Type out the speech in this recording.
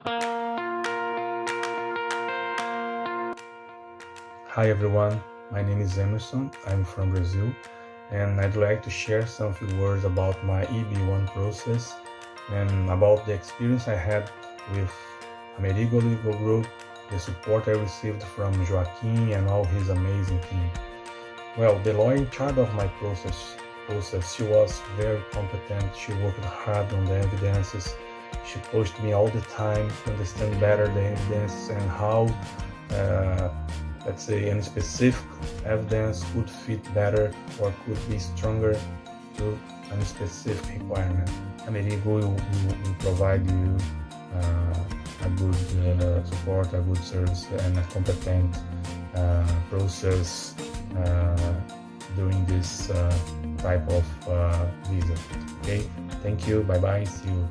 Hi everyone, my name is Emerson, I'm from Brazil, and I'd like to share some few words about my EB1 process and about the experience I had with Amerigo Legal Group, the support I received from Joaquin and all his amazing team. Well, the lawyer in charge of my process, she was very competent, she worked hard on the evidences, she pushed me all the time to understand better the evidence and how let's say, any specific evidence could fit better or could be stronger to any specific requirement. Amerigo will provide you a good support, a good service, and a competent process during this type of visa. Okay, thank you, bye bye, see you.